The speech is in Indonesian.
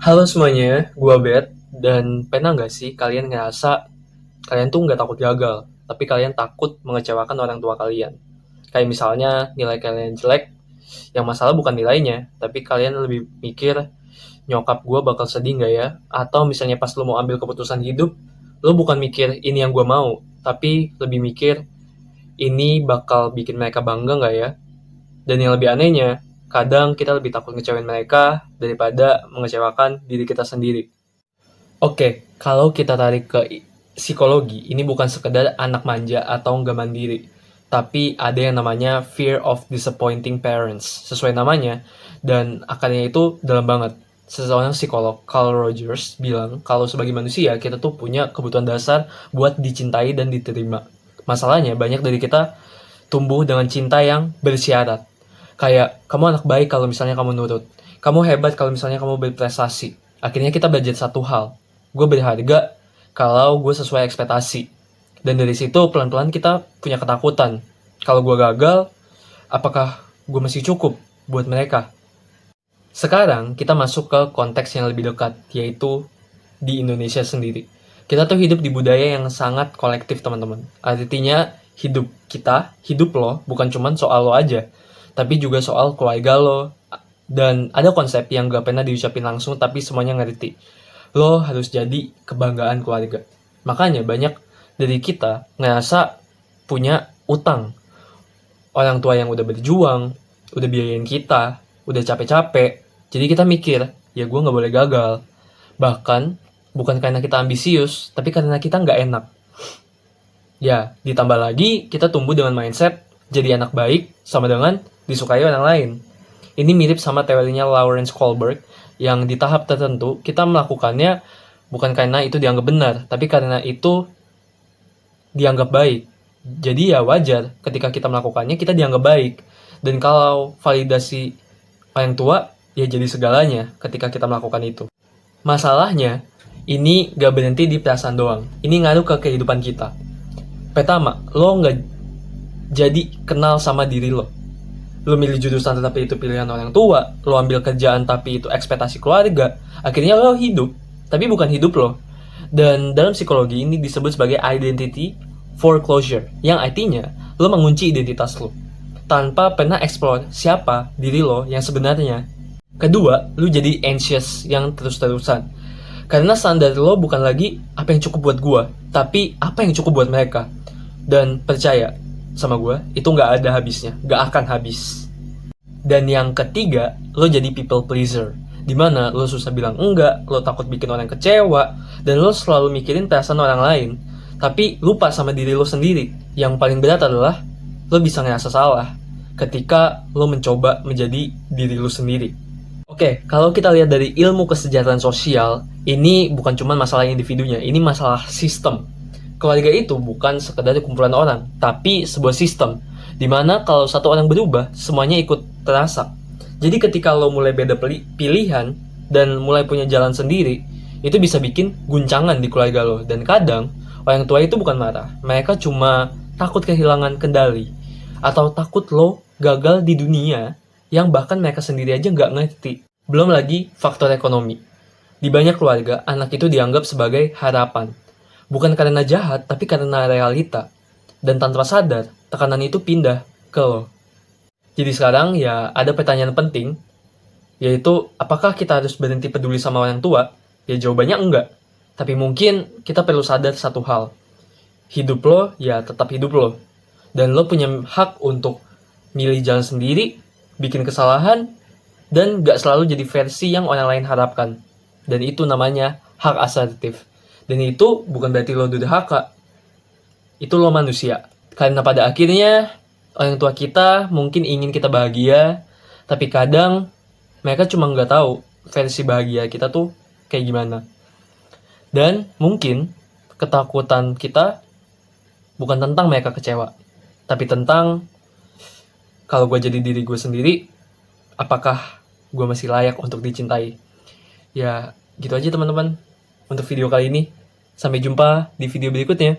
Halo semuanya, gua Bet. Dan pernah nggak sih kalian ngerasa kalian tuh nggak takut gagal, tapi kalian takut mengecewakan orang tua kalian? Kayak misalnya nilai kalian jelek, yang masalah bukan nilainya, tapi kalian lebih mikir nyokap gua bakal sedih nggak ya? Atau misalnya pas lo mau ambil keputusan hidup, lo bukan mikir ini yang gua mau, tapi lebih mikir ini bakal bikin mereka bangga nggak ya? Dan yang lebih anehnya, kadang kita lebih takut ngecewain mereka daripada mengecewakan diri kita sendiri. Oke, kalau kita tarik ke psikologi, ini bukan sekedar anak manja atau nggak mandiri, tapi ada yang namanya fear of disappointing parents, sesuai namanya, dan akarnya itu dalam banget. Seseorang psikolog, Carl Rogers, bilang kalau sebagai manusia, kita tuh punya kebutuhan dasar buat dicintai dan diterima. Masalahnya, banyak dari kita tumbuh dengan cinta yang bersyarat. Kayak, kamu anak baik kalau misalnya kamu nurut. Kamu hebat kalau misalnya kamu berprestasi. Akhirnya kita belajar satu hal, gue berharga kalau gue sesuai ekspektasi. Dan dari situ pelan-pelan kita punya ketakutan. Kalau gue gagal, apakah gue masih cukup buat mereka? Sekarang kita masuk ke konteks yang lebih dekat, yaitu di Indonesia sendiri. Kita tuh hidup di budaya yang sangat kolektif, teman-teman. Artinya hidup kita, hidup lo, bukan cuma soal lo aja, tapi juga soal keluarga lo. Dan ada konsep yang gak pernah diucapin langsung, tapi semuanya ngerti. Lo harus jadi kebanggaan keluarga. Makanya banyak dari kita ngerasa punya utang. Orang tua yang udah berjuang, udah biayain kita, udah capek-capek. Jadi kita mikir, ya gue gak boleh gagal. Bahkan, bukan karena kita ambisius, tapi karena kita gak enak. Ya, ditambah lagi kita tumbuh dengan mindset jadi anak baik sama dengan disukai orang lain. Ini mirip sama teorinya Lawrence Kohlberg yang di tahap tertentu kita melakukannya bukan karena itu dianggap benar, tapi karena itu dianggap baik. Jadi ya wajar ketika kita melakukannya kita dianggap baik. Dan kalau validasi orang tua, ya jadi segalanya ketika kita melakukan itu. Masalahnya, ini gak berhenti di perasaan doang. Ini ngaruh ke kehidupan kita. Pertama, lo gak jadi kenal sama diri lo. Lo milih jurusan tapi itu pilihan orang tua, lo ambil kerjaan tapi itu ekspektasi keluarga, akhirnya lo hidup, tapi bukan hidup lo. Dan dalam psikologi ini disebut sebagai identity foreclosure, yang artinya lo mengunci identitas lo, tanpa pernah explore siapa diri lo yang sebenarnya. Kedua, lo jadi anxious yang terus-terusan. Karena standar lo bukan lagi apa yang cukup buat gua, tapi apa yang cukup buat mereka. Dan percaya sama gue, itu gak ada habisnya, gak akan habis. Dan yang ketiga, lo jadi people pleaser, dimana lo susah bilang enggak, lo takut bikin orang kecewa, dan lo selalu mikirin perasaan orang lain, tapi lupa sama diri lo sendiri. Yang paling berat adalah lo bisa ngerasa salah ketika lo mencoba menjadi diri lo sendiri. Oke, kalau kita lihat dari ilmu kesejahteraan sosial, ini bukan cuma masalah individunya, ini masalah sistem. Keluarga itu bukan sekedar kumpulan orang, tapi sebuah sistem, dimana kalau satu orang berubah, semuanya ikut terasa. Jadi ketika lo mulai beda pilihan, dan mulai punya jalan sendiri, itu bisa bikin guncangan di keluarga lo. Dan kadang, orang tua itu bukan marah, mereka cuma takut kehilangan kendali, atau takut lo gagal di dunia, yang bahkan mereka sendiri aja nggak ngerti. Belum lagi faktor ekonomi. Di banyak keluarga, anak itu dianggap sebagai harapan. Bukan karena jahat, tapi karena realita. Dan tanpa sadar, tekanan itu pindah ke lo. Jadi sekarang ya ada pertanyaan penting, yaitu apakah kita harus berhenti peduli sama orang tua? Ya jawabannya enggak. Tapi mungkin kita perlu sadar satu hal. Hidup lo ya tetap hidup lo. Dan lo punya hak untuk milih jalan sendiri, bikin kesalahan, dan gak selalu jadi versi yang orang lain harapkan. Dan itu namanya hak asertif. Dan itu bukan berarti lo durhaka. Itu lo manusia. Karena pada akhirnya, orang tua kita mungkin ingin kita bahagia, tapi kadang mereka cuma nggak tahu versi bahagia kita tuh kayak gimana. Dan mungkin ketakutan kita bukan tentang mereka kecewa, tapi tentang kalau gue jadi diri gue sendiri, apakah gue masih layak untuk dicintai. Ya gitu aja teman-teman untuk video kali ini. Sampai jumpa di video berikutnya.